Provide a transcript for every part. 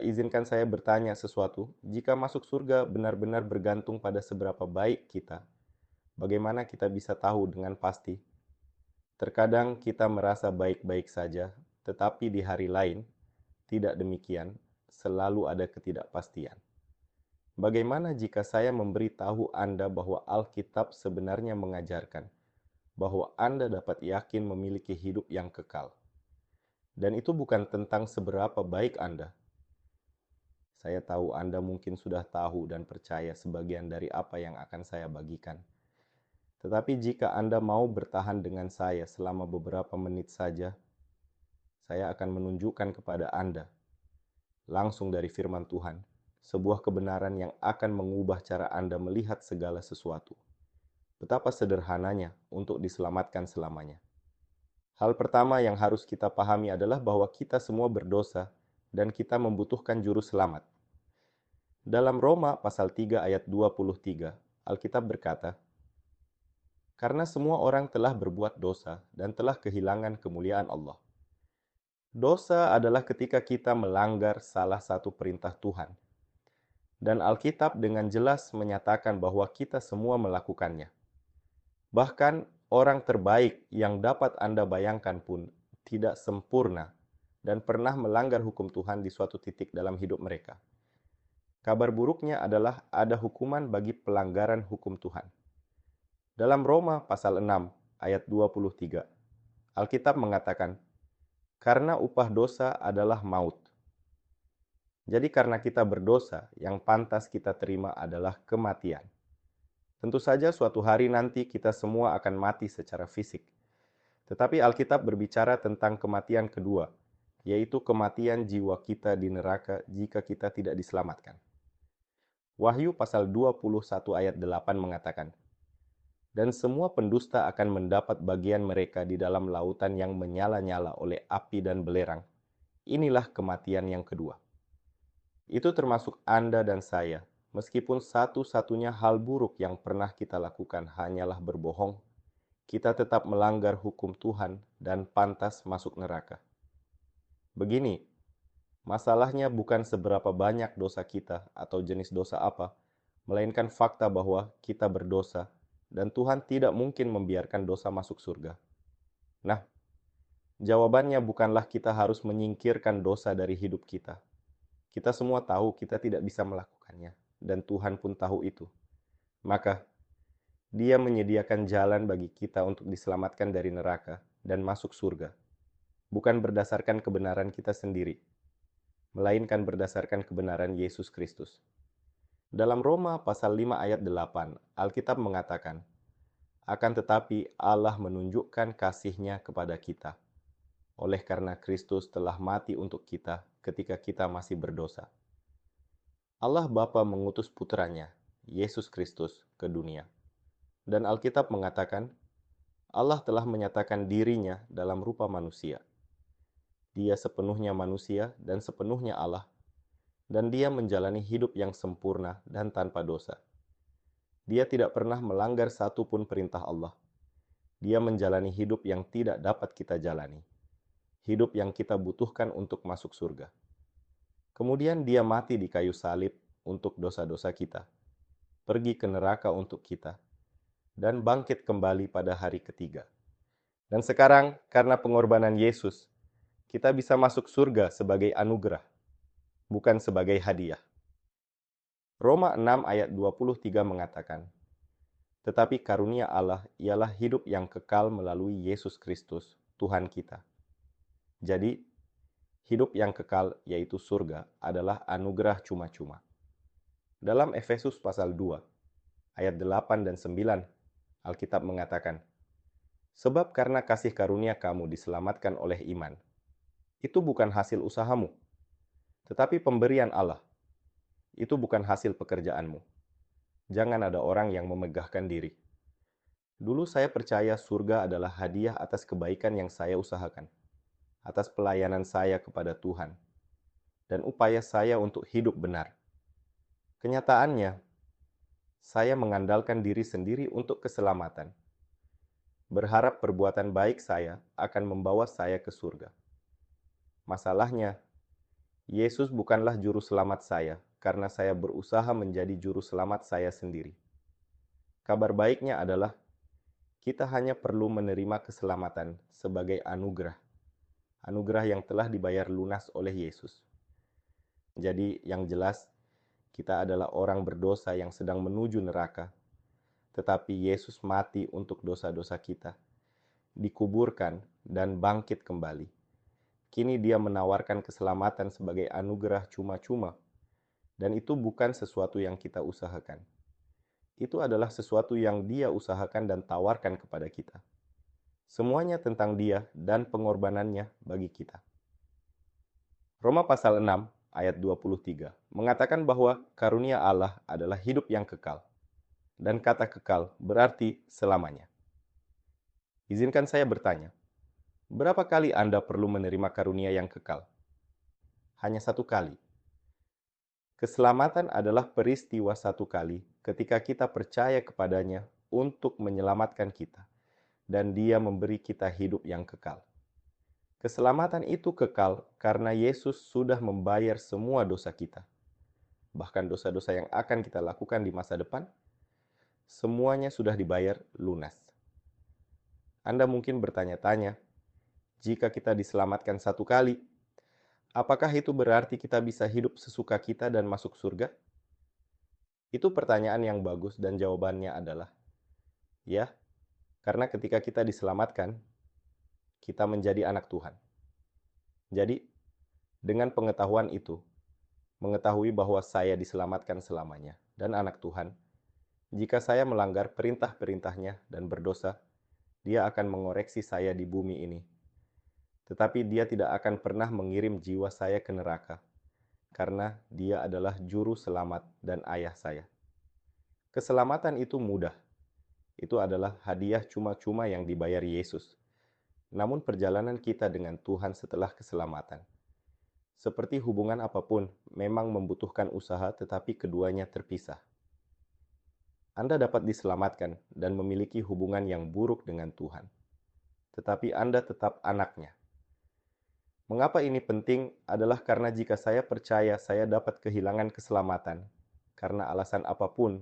Izinkan saya bertanya sesuatu. Jika masuk surga benar-benar bergantung pada seberapa baik kita, bagaimana kita bisa tahu dengan pasti? Terkadang kita merasa baik-baik saja, tetapi di hari lain tidak demikian, selalu ada ketidakpastian. Bagaimana jika saya memberitahu Anda bahwa Alkitab sebenarnya mengajarkan bahwa Anda dapat yakin memiliki hidup yang kekal? Dan itu bukan tentang seberapa baik Anda. Saya tahu Anda mungkin sudah tahu dan percaya sebagian dari apa yang akan saya bagikan. Tetapi jika Anda mau bertahan dengan saya selama beberapa menit saja, saya akan menunjukkan kepada Anda, langsung dari firman Tuhan, sebuah kebenaran yang akan mengubah cara Anda melihat segala sesuatu. Betapa sederhananya untuk diselamatkan selamanya. Hal pertama yang harus kita pahami adalah bahwa kita semua berdosa dan kita membutuhkan juru selamat. Dalam Roma pasal 3 ayat 23, Alkitab berkata, "Karena semua orang telah berbuat dosa dan telah kehilangan kemuliaan Allah." Dosa adalah ketika kita melanggar salah satu perintah Tuhan. Dan Alkitab dengan jelas menyatakan bahwa kita semua melakukannya. Bahkan orang terbaik yang dapat Anda bayangkan pun tidak sempurna dan pernah melanggar hukum Tuhan di suatu titik dalam hidup mereka. Kabar buruknya adalah ada hukuman bagi pelanggaran hukum Tuhan. Dalam Roma pasal 6 ayat 23, Alkitab mengatakan, "Karena upah dosa adalah maut." Jadi karena kita berdosa, yang pantas kita terima adalah kematian. Tentu saja suatu hari nanti kita semua akan mati secara fisik. Tetapi Alkitab berbicara tentang kematian kedua, yaitu kematian jiwa kita di neraka jika kita tidak diselamatkan. Wahyu pasal 21 ayat 8 mengatakan, "Dan semua pendusta akan mendapat bagian mereka di dalam lautan yang menyala-nyala oleh api dan belerang. Inilah kematian yang kedua." Itu termasuk Anda dan saya, meskipun satu-satunya hal buruk yang pernah kita lakukan hanyalah berbohong, kita tetap melanggar hukum Tuhan dan pantas masuk neraka. Begini, masalahnya bukan seberapa banyak dosa kita atau jenis dosa apa, melainkan fakta bahwa kita berdosa dan Tuhan tidak mungkin membiarkan dosa masuk surga. Nah, jawabannya bukanlah kita harus menyingkirkan dosa dari hidup kita. Kita semua tahu kita tidak bisa melakukannya, dan Tuhan pun tahu itu. Maka, Dia menyediakan jalan bagi kita untuk diselamatkan dari neraka dan masuk surga, bukan berdasarkan kebenaran kita sendiri, melainkan berdasarkan kebenaran Yesus Kristus. Dalam Roma pasal 5 ayat 8, Alkitab mengatakan, "Akan tetapi Allah menunjukkan kasih-Nya kepada kita, oleh karena Kristus telah mati untuk kita ketika kita masih berdosa." Allah Bapa mengutus putranya, Yesus Kristus, ke dunia. Dan Alkitab mengatakan, Allah telah menyatakan dirinya dalam rupa manusia. Dia sepenuhnya manusia dan sepenuhnya Allah, dan dia menjalani hidup yang sempurna dan tanpa dosa. Dia tidak pernah melanggar satu pun perintah Allah. Dia menjalani hidup yang tidak dapat kita jalani, hidup yang kita butuhkan untuk masuk surga. Kemudian dia mati di kayu salib untuk dosa-dosa kita, pergi ke neraka untuk kita, dan bangkit kembali pada hari ketiga. Dan sekarang, karena pengorbanan Yesus, kita bisa masuk surga sebagai anugerah, bukan sebagai hadiah. Roma 6 ayat 23 mengatakan, "Tetapi karunia Allah ialah hidup yang kekal melalui Yesus Kristus, Tuhan kita." Jadi, hidup yang kekal, yaitu surga, adalah anugerah cuma-cuma. Dalam Efesus pasal 2, ayat 8 dan 9, Alkitab mengatakan, "Sebab karena kasih karunia kamu diselamatkan oleh iman. Itu bukan hasil usahamu, tetapi pemberian Allah. Itu bukan hasil pekerjaanmu. Jangan ada orang yang memegahkan diri." Dulu saya percaya surga adalah hadiah atas kebaikan yang saya usahakan, atas pelayanan saya kepada Tuhan, dan upaya saya untuk hidup benar. Kenyataannya, saya mengandalkan diri sendiri untuk keselamatan, berharap perbuatan baik saya akan membawa saya ke surga. Masalahnya, Yesus bukanlah juru selamat saya, karena saya berusaha menjadi juru selamat saya sendiri. Kabar baiknya adalah kita hanya perlu menerima keselamatan sebagai anugerah. Anugerah yang telah dibayar lunas oleh Yesus. Jadi yang jelas, kita adalah orang berdosa yang sedang menuju neraka. Tetapi Yesus mati untuk dosa-dosa kita, dikuburkan, dan bangkit kembali. Kini dia menawarkan keselamatan sebagai anugerah cuma-cuma, dan itu bukan sesuatu yang kita usahakan. Itu adalah sesuatu yang dia usahakan dan tawarkan kepada kita. Semuanya tentang dia dan pengorbanannya bagi kita. Roma pasal 6 ayat 23 mengatakan bahwa karunia Allah adalah hidup yang kekal. Dan kata kekal berarti selamanya. Izinkan saya bertanya, berapa kali Anda perlu menerima karunia yang kekal? Hanya satu kali. Keselamatan adalah peristiwa satu kali ketika kita percaya kepadanya untuk menyelamatkan kita, dan dia memberi kita hidup yang kekal. Keselamatan itu kekal karena Yesus sudah membayar semua dosa kita. Bahkan dosa-dosa yang akan kita lakukan di masa depan, semuanya sudah dibayar lunas. Anda mungkin bertanya-tanya, jika kita diselamatkan satu kali, apakah itu berarti kita bisa hidup sesuka kita dan masuk surga? Itu pertanyaan yang bagus dan jawabannya adalah, ya, karena ketika kita diselamatkan, kita menjadi anak Tuhan. Jadi, dengan pengetahuan itu, mengetahui bahwa saya diselamatkan selamanya dan anak Tuhan, jika saya melanggar perintah-perintahnya dan berdosa, dia akan mengoreksi saya di bumi ini. Tetapi dia tidak akan pernah mengirim jiwa saya ke neraka, karena dia adalah juru selamat dan ayah saya. Keselamatan itu mudah. Itu adalah hadiah cuma-cuma yang dibayar Yesus. Namun perjalanan kita dengan Tuhan setelah keselamatan, seperti hubungan apapun, memang membutuhkan usaha tetapi keduanya terpisah. Anda dapat diselamatkan dan memiliki hubungan yang buruk dengan Tuhan, tetapi Anda tetap anaknya. Mengapa ini penting adalah karena jika saya percaya saya dapat kehilangan keselamatan karena alasan apapun,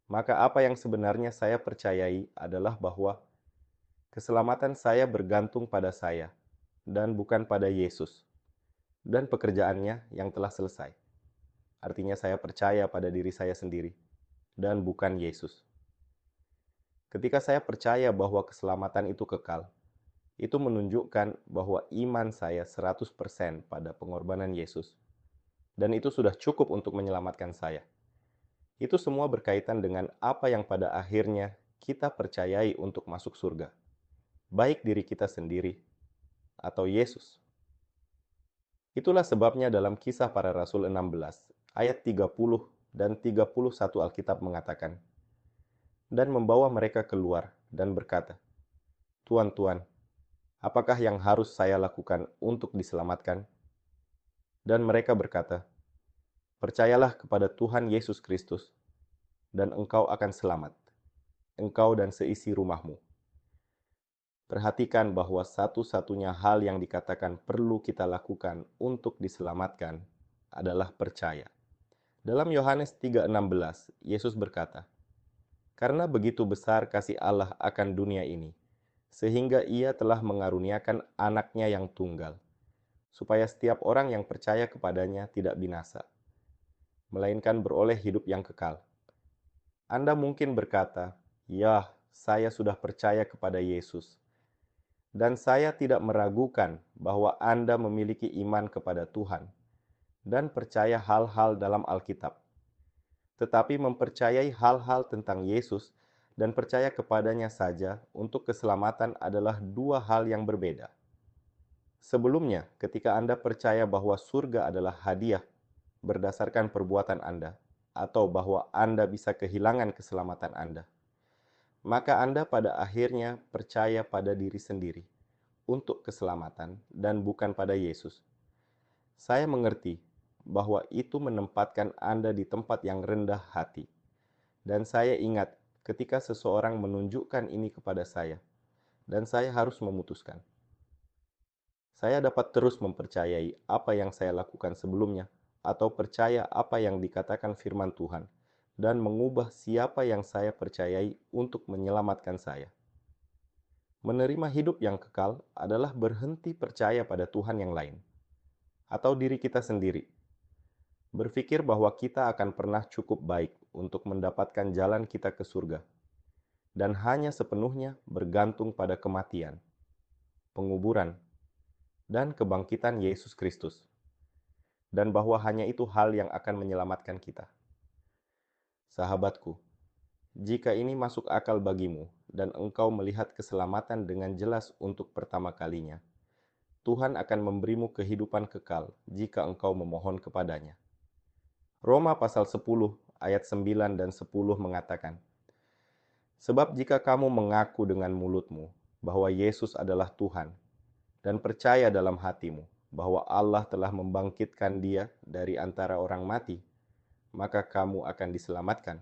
maka apa yang sebenarnya saya percayai adalah bahwa keselamatan saya bergantung pada saya dan bukan pada Yesus dan pekerjaannya yang telah selesai. Artinya saya percaya pada diri saya sendiri dan bukan Yesus. Ketika saya percaya bahwa keselamatan itu kekal, itu menunjukkan bahwa iman saya 100% pada pengorbanan Yesus. Dan itu sudah cukup untuk menyelamatkan saya. Itu semua berkaitan dengan apa yang pada akhirnya kita percayai untuk masuk surga. Baik diri kita sendiri atau Yesus. Itulah sebabnya dalam Kisah Para Rasul 16, ayat 30 dan 31 Alkitab mengatakan, dan membawa mereka keluar dan berkata, Tuan, Tuan, apakah yang harus saya lakukan untuk diselamatkan? Dan mereka berkata, percayalah kepada Tuhan Yesus Kristus, dan engkau akan selamat, engkau dan seisi rumahmu. Perhatikan bahwa satu-satunya hal yang dikatakan perlu kita lakukan untuk diselamatkan adalah percaya. Dalam Yohanes 3:16, Yesus berkata, karena begitu besar kasih Allah akan dunia ini, sehingga ia telah mengaruniakan anaknya yang tunggal, supaya setiap orang yang percaya kepadanya tidak binasa, melainkan beroleh hidup yang kekal. Anda mungkin berkata, ya, saya sudah percaya kepada Yesus, dan saya tidak meragukan bahwa Anda memiliki iman kepada Tuhan dan percaya hal-hal dalam Alkitab. Tetapi mempercayai hal-hal tentang Yesus dan percaya kepadanya saja untuk keselamatan adalah dua hal yang berbeda. Sebelumnya, ketika Anda percaya bahwa surga adalah hadiah berdasarkan perbuatan Anda, atau bahwa Anda bisa kehilangan keselamatan Anda, maka Anda pada akhirnya percaya pada diri sendiri untuk keselamatan dan bukan pada Yesus. Saya mengerti bahwa itu menempatkan Anda di tempat yang rendah hati. Dan saya ingat ketika seseorang menunjukkan ini kepada saya, dan saya harus memutuskan. Saya dapat terus mempercayai apa yang saya lakukan sebelumnya, atau percaya apa yang dikatakan firman Tuhan, dan mengubah siapa yang saya percayai untuk menyelamatkan saya. Menerima hidup yang kekal adalah berhenti percaya pada Tuhan yang lain, atau diri kita sendiri. Berpikir bahwa kita akan pernah cukup baik untuk mendapatkan jalan kita ke surga, dan hanya sepenuhnya bergantung pada kematian, penguburan, dan kebangkitan Yesus Kristus, dan bahwa hanya itu hal yang akan menyelamatkan kita. Sahabatku, jika ini masuk akal bagimu dan engkau melihat keselamatan dengan jelas untuk pertama kalinya, Tuhan akan memberimu kehidupan kekal jika engkau memohon kepadanya. Roma pasal 10 ayat 9 dan 10 mengatakan, "Sebab jika kamu mengaku dengan mulutmu bahwa Yesus adalah Tuhan dan percaya dalam hatimu bahwa Allah telah membangkitkan Dia dari antara orang mati, maka kamu akan diselamatkan.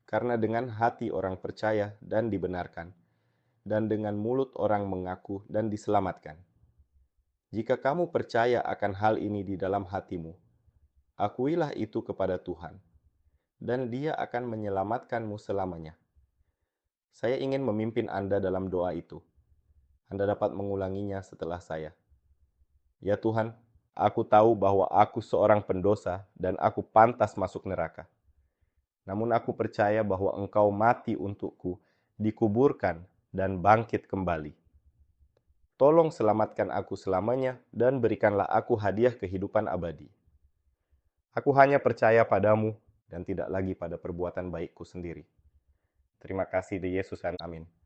Karena dengan hati orang percaya dan dibenarkan, dan dengan mulut orang mengaku dan diselamatkan. Jika kamu percaya akan hal ini di dalam hatimu, akuilah itu kepada Tuhan, dan Dia akan menyelamatkanmu selamanya." Saya ingin memimpin Anda dalam doa itu. Anda dapat mengulanginya setelah saya. Ya Tuhan, aku tahu bahwa aku seorang pendosa dan aku pantas masuk neraka. Namun aku percaya bahwa Engkau mati untukku, dikuburkan, dan bangkit kembali. Tolong selamatkan aku selamanya dan berikanlah aku hadiah kehidupan abadi. Aku hanya percaya padamu dan tidak lagi pada perbuatan baikku sendiri. Terima kasih di Yesus, amin.